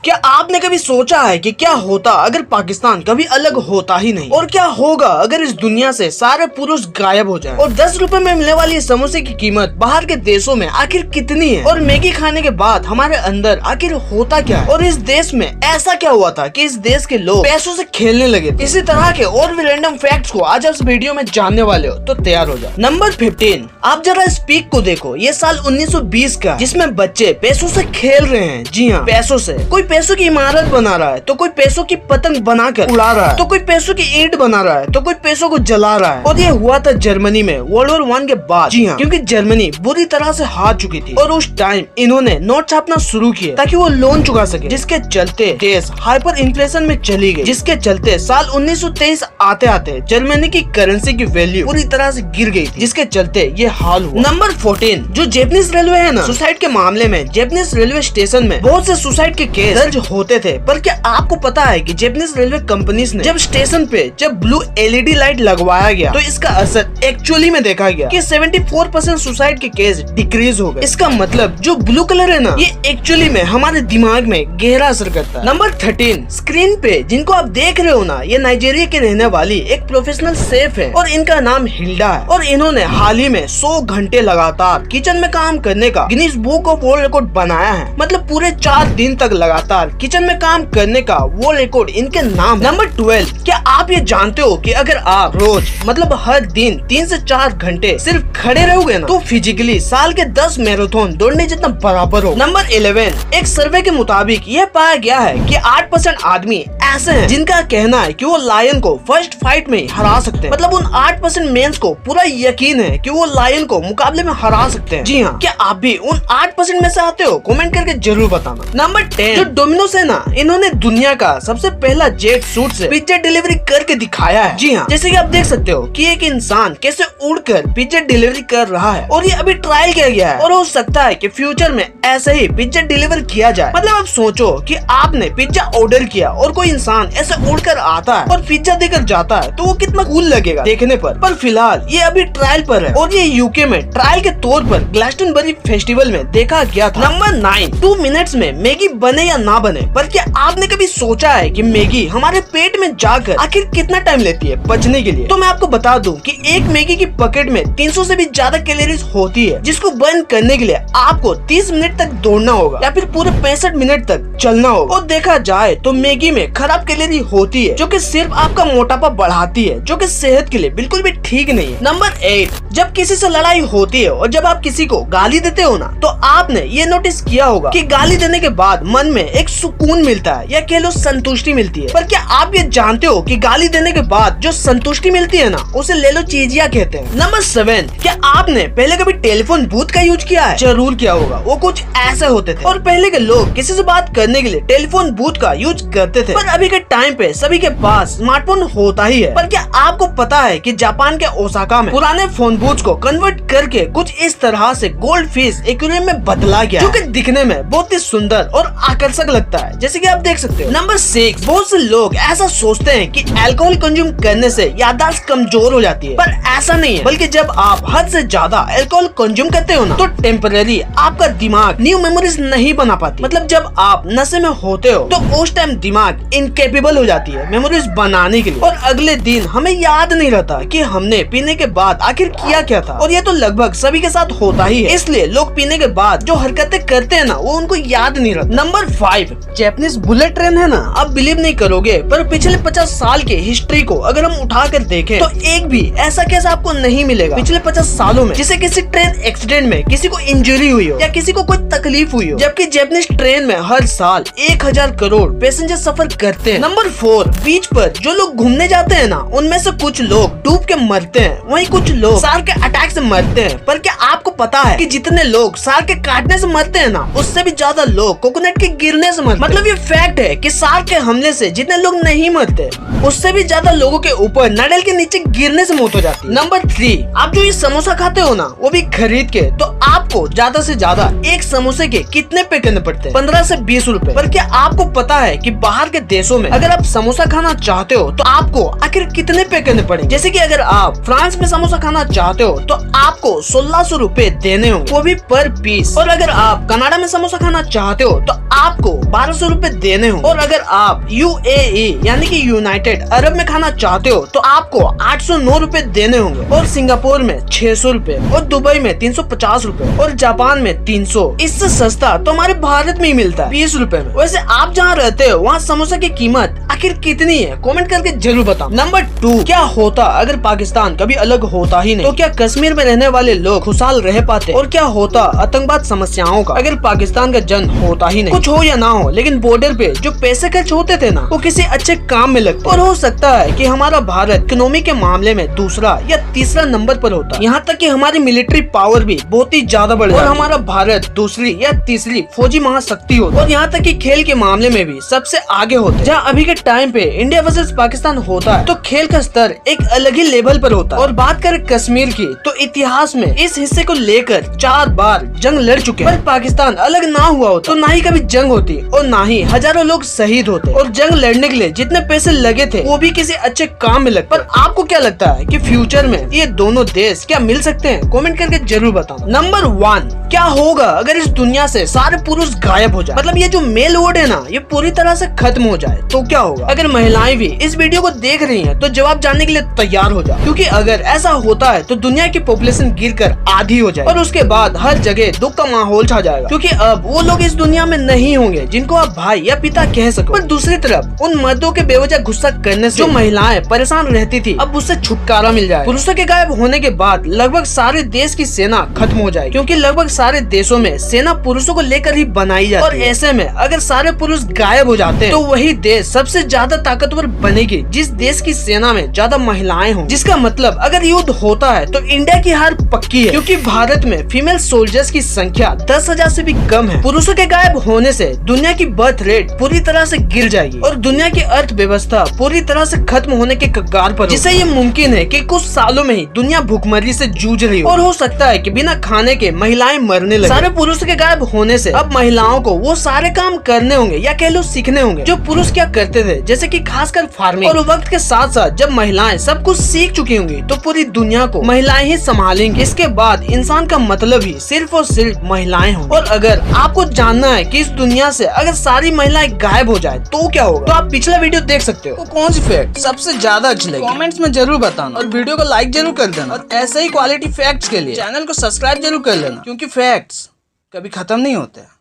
क्या आपने कभी सोचा है कि क्या होता अगर पाकिस्तान कभी अलग होता ही नहीं, और क्या होगा अगर इस दुनिया से सारे पुरुष गायब हो जाएं? और 10 रुपए में मिलने वाली इस समोसे की कीमत बाहर के देशों में आखिर कितनी है? और मैगी खाने के बाद हमारे अंदर आखिर होता क्या है? और इस देश में ऐसा क्या हुआ था कि इस देश के लोग पैसों से खेलने लगे थे? इसी तरह के और भी रैंडम फैक्ट्स को आज आप इस वीडियो में जानने वाले हो, तो तैयार हो जाओ। नंबर 15, आप जरा इस पीक को देखो। ये साल 1920 का, जिसमें बच्चे पैसों से खेल रहे हैं। जी हाँ, पैसों से। कोई पैसों की इमारत बना रहा है, तो कोई पैसों की पतंग बनाकर उड़ा रहा है, तो कोई पैसों की ईंट बना रहा है, तो कोई पैसों को जला रहा है। और ये हुआ था जर्मनी में वर्ल्ड वॉर 1 के बाद। जी हाँ, क्योंकि जर्मनी बुरी तरह से हार चुकी थी और उस टाइम इन्होंने नोट छापना शुरू किए ताकि वो लोन चुका सके, जिसके चलते देश हाइपर इन्फ्लेशन में चली गई, जिसके चलते साल 1923 आते आते जर्मनी की करेंसी की वैल्यू पूरी तरह से गिर गई थी, जिसके चलते ये हाल हुआ। नंबर 14, जो जापानीज रेलवे है ना, सुसाइड के मामले में जापानीज रेलवे स्टेशन में बहुत से सुसाइड के केस दर्ज होते थे। पर क्या आपको पता है कि जापानीज रेलवे कंपनीज ने जब स्टेशन पे ब्लू LED लाइट लगवाया गया, तो इसका असर एक्चुअली में देखा गया कि 74% सुसाइड के केस डिक्रीज हो गए। इसका मतलब जो ब्लू कलर है ना, ये एक्चुअली में हमारे दिमाग में गहरा असर करता है। नंबर 13, स्क्रीन पे जिनको आप देख रहे हो ना, ये नाइजीरिया के रहने वाली एक प्रोफेशनल शेफ है और इनका नाम हिल्डा है। और इन्होंने हाल ही में 100 घंटे लगातार किचन में काम करने का Guinness book of world record बनाया है। मतलब पूरे 4 दिन तक लगातार किचन में काम करने का वर्ल्ड रिकॉर्ड इनके नाम। नंबर 12, क्या आप ये जानते हो कि अगर आप रोज मतलब हर दिन 3 से 4 घंटे सिर्फ खड़े रहोगे ना, तो फिजिकली साल के 10 मैराथन दौड़ने जितना बराबर हो। नंबर 11, एक सर्वे के मुताबिक यह पाया गया है कि 8% आदमी ऐसे हैं जिनका कहना है कि वो लायन को फर्स्ट फाइट में हरा सकते हैं। मतलब उन 8% मेंस को पूरा यकीन है कि वो लायन को मुकाबले में हरा सकते हैं। जी हाँ, क्या आप भी उन 8% में से आते हो? कमेंट करके जरूर बताना। नंबर 10, जो डोमिनोज है ना, इन्होंने दुनिया का सबसे पहला जेट सूट से पिज्जा डिलीवरी करके दिखाया है। जी हाँ, जैसे कि आप देख सकते हो कि एक इंसान कैसे उड़कर पिज्जा डिलीवरी कर रहा है, और ये अभी ट्रायल किया गया है और हो सकता है कि फ्यूचर में ऐसे ही पिज्जा डिलीवर किया जाए। मतलब आप सोचो कि आपने पिज्जा ऑर्डर किया और कोई इंसान ऐसे उड़कर आता है और पिज्जा देकर जाता है, तो वो कितना कूल लगेगा देखने पर फिलहाल ये अभी ट्रायल पर है और ये यूके में ट्रायल के तौर पर ग्लास्टनबरी फेस्टिवल में देखा गया था। नंबर 9, 2 मिनट्स में मैगी बने या ना बने, पर क्या आपने कभी सोचा है कि मैगी हमारे पेट में जाकर आखिर कितना टाइम लेती है पचने के लिए? तो मैं आपको बता दूं कि एक मैगी की पैकेट में 300 से भी ज्यादा कैलोरीज होती है, जिसको बर्न करने के लिए आपको 30 मिनट तक दौड़ना होगा या फिर पूरे 65 मिनट तक चलना होगा। और देखा जाए तो मैगी में खराब कैलोरी होती है, जो कि सिर्फ आपका मोटापा बढ़ाती है, जो कि सेहत के लिए बिल्कुल भी ठीक नहीं है। नंबर 8, जब किसी से लड़ाई होती है और जब आप किसी को गाली देते हो ना, तो आपने ये नोटिस किया होगा कि गाली देने के बाद मन में एक सुकून मिलता है या कह लो संतुष्टि मिलती है। पर क्या आप ये जानते हो कि गाली देने के बाद जो संतुष्टि मिलती है ना, उसे ले लो चीजिया कहते हैं। नंबर 7, क्या आपने पहले कभी टेलीफोन बूथ का यूज किया है? जरूर किया होगा। वो कुछ ऐसे होते थे और पहले के लोग किसी से बात करने के लिए टेलीफोन बूथ का यूज करते थे। पर अभी के टाइम पे सभी के पास स्मार्टफोन होता ही है। पर क्या आपको पता है कि जापान के ओसाका में पुराने फोन बूथ को कन्वर्ट करके कुछ इस तरह से गोल्ड फिश एक्वेरियम में बदला गया, जो कि दिखने में बहुत ही सुंदर और आकर्षक लगता है, जैसे कि आप देख सकते हो। नंबर 6, बहुत से लोग ऐसा सोचते हैं कि अल्कोहल कंज्यूम करने से याददाश्त कमजोर हो जाती है, पर ऐसा नहीं है। बल्कि जब आप हद से ज्यादा अल्कोहल कंज्यूम करते हो ना, तो टेम्पररी आपका दिमाग न्यू मेमोरीज नहीं बना पाती। मतलब जब आप नशे में होते हो तो उस टाइम दिमाग इनकेपेबल हो जाती है मेमोरीज बनाने के लिए, और अगले दिन हमें याद नहीं रहता कि हमने पीने के बाद आखिर किया क्या था। और ये तो लगभग सभी के साथ होता ही है, इसलिए लोग पीने के बाद जो हरकतें करते हैं ना, वो उनको याद नहीं रहता। नंबर 5, जापानीज बुलेट ट्रेन है ना, आप बिलीव नहीं करोगे, पर पिछले 50 साल के हिस्ट्री को अगर हम उठा कर देखें तो एक भी ऐसा केस आपको नहीं मिलेगा पिछले 50 सालों में जिसे किसी ट्रेन एक्सीडेंट में किसी को इंजरी हुई हो या किसी को कोई तकलीफ हुई हो। जबकि जापानीज ट्रेन में हर साल 1000 करोड़ पैसेंजर सफर करते हैं। नंबर 4, बीच पर जो लोग घूमने जाते हैं ना, उनमें से कुछ लोग डूब के मरते हैं, वहीं कुछ लोग शार्क के अटैक से मरते हैं। पर क्या आपको पता है कि जितने लोग शार्क के काटने से मरते हैं ना, उससे भी ज्यादा लोग कोकोनट के गिरने से मरते हैं। मतलब ये फैक्ट है कि शार्क के हमले से जितने लोग नहीं मरते, उससे भी ज्यादा लोगों के ऊपर नारियल के नीचे गिरने से मौत हो जाती है। नंबर 3, आप जो ये समोसा खाते हो ना, वो भी खरीद के, तो आपको ज्यादा से ज्यादा एक समोसे के कितने पे करने पड़ते हैं? 15 से 20 रुपए। पर क्या आपको पता है कि बाहर के देशों में अगर आप समोसा खाना चाहते हो तो आपको आखिर कितने पे करने पड़ेंगे? जैसे कि अगर आप फ्रांस में समोसा खाना चाहते हो तो आपको 1600 रुपए देने होंगे, वो भी पर पीस। और अगर आप कनाडा में समोसा खाना चाहते हो तो आपको 1200 रुपए देने होंगे। और अगर आप UAE यानी कि यूनाइटेड अरब में खाना चाहते हो तो आपको 809 रुपए देने होंगे। और सिंगापुर में 600 रुपए, और दुबई में 350 रुपए, और जापान में 300। इससे सस्ता तो हमारे भारत में ही मिलता है 20 रुपए में। वैसे आप जहाँ रहते हो वहाँ समोसा की कीमत आखिर कितनी है? कमेंट करके जरूर बताओ। नंबर 2, क्या होता अगर पाकिस्तान कभी अलग होता ही नहीं? तो क्या कश्मीर में रहने वाले लोग खुशहाल रह पाते? और क्या होता आतंकवाद समस्याओं का अगर पाकिस्तान का जन्म होता ही नहीं? कुछ हो या ना हो, लेकिन बॉर्डर पे जो पैसे खर्च होते थे ना, वो किसी अच्छे काम में लगते। और हो सकता है कि हमारा भारत इकोनॉमी के मामले में दूसरा या तीसरा नंबर पर होता। यहाँ तक कि हमारी मिलिट्री पावर भी बहुत ही ज्यादा बढ़ और हमारा भारत दूसरी या तीसरी फौजी महाशक्ति होता। और यहाँ तक कि खेल के मामले में भी सबसे आगे होते। जहाँ अभी के टाइम पे इंडिया वर्सेस पाकिस्तान होता है तो खेल का स्तर एक अलग ही लेवल पर होता है। और बात करें कश्मीर की तो इतिहास में इस हिस्से को लेकर 4 बार जंग लड़ चुके। पर पाकिस्तान अलग ना हुआ हो तो ना ही कभी जंग होती और ना ही हजारों लोग शहीद होते। और जंग लड़ने के लिए जितने पैसे लगे थे वो भी किसी अच्छे काम में लगते। पर आपको क्या लगता है कि फ्यूचर में ये दोनों देश क्या मिल सकते हैं? कमेंट करके जरूर बताओ। नंबर 1, क्या होगा अगर इस दुनिया से सारे पुरुष गायब हो जाए? मतलब ये जो मेल वर्ड है ना, ये पूरी तरह से खत्म हो जाए तो क्या होगा? अगर महिलाएं भी इस वीडियो को देख रही हैं तो जवाब जानने के लिए तैयार हो जाओ, क्योंकि अगर ऐसा होता है तो दुनिया की पॉपुलेशन गिरकर आधी हो जाए और उसके बाद हर जगह दुख का माहौल छा जाएगा, क्योंकि अब वो लोग इस दुनिया में नहीं होंगे जिनको आप भाई या पिता कह सको। पर दूसरी तरफ उन मर्दों के बेवजह गुस्सा करने से जो महिलाएं परेशान रहती थी अब उससे छुटकारा मिल जाए। पुरुषों के गायब होने के बाद लगभग सारे देश की सेना खत्म हो जाएगी, क्योंकि लगभग सारे देशों में सेना पुरुषों को लेकर ही बनाई जाती है। और ऐसे में अगर सारे पुरुष गायब हो जाते हैं तो वही देश सबसे ज्यादा ताकतवर बनेगी जिस देश की सेना में ज्यादा महिलाएं हों। जिसका मतलब अगर युद्ध होता है तो इंडिया की हार पक्की है, क्योंकि भारत में फीमेल सोल्जर्स की संख्या 10,000 से भी कम है। पुरुषों के गायब होने से दुनिया की बर्थ रेट पूरी तरह से गिर जाएगी और दुनिया की अर्थव्यवस्था पूरी तरह से खत्म होने के कगार पर, जिससे ये मुमकिन है कि कुछ सालों में ही दुनिया भूखमरी से जूझ रही हो। और हो सकता है कि बिना खाने के महिलाएं मरने लगे। सारे पुरुषों के गायब होने से अब महिलाओं को वो सारे काम करने होंगे या कह लो सीखने होंगे जो पुरुष क्या करते थे, जैसे कि खासकर फार्मिंग। और वक्त के साथ साथ जब महिलाएं सब कुछ सीख चुकी होंगी तो पूरी दुनिया को महिलाएं ही संभालेंगी। इसके बाद इंसान का मतलब ही सिर्फ और सिर्फ महिलाएं होंगी। और अगर आपको जानना है कि इस दुनिया से अगर सारी महिलाएं गायब हो जाए तो क्या होगा, तो आप पिछला वीडियो देख सकते हो। तो कौन सी फैक्ट सबसे ज्यादा अच्छी लगी कमेंट्स में जरूर बताना, और वीडियो को लाइक जरूर कर देना। और ऐसे ही क्वालिटी फैक्ट्स के लिए चैनल को सब्सक्राइब जरूर कर लेना, क्योंकि फैक्ट्स कभी खत्म नहीं होते।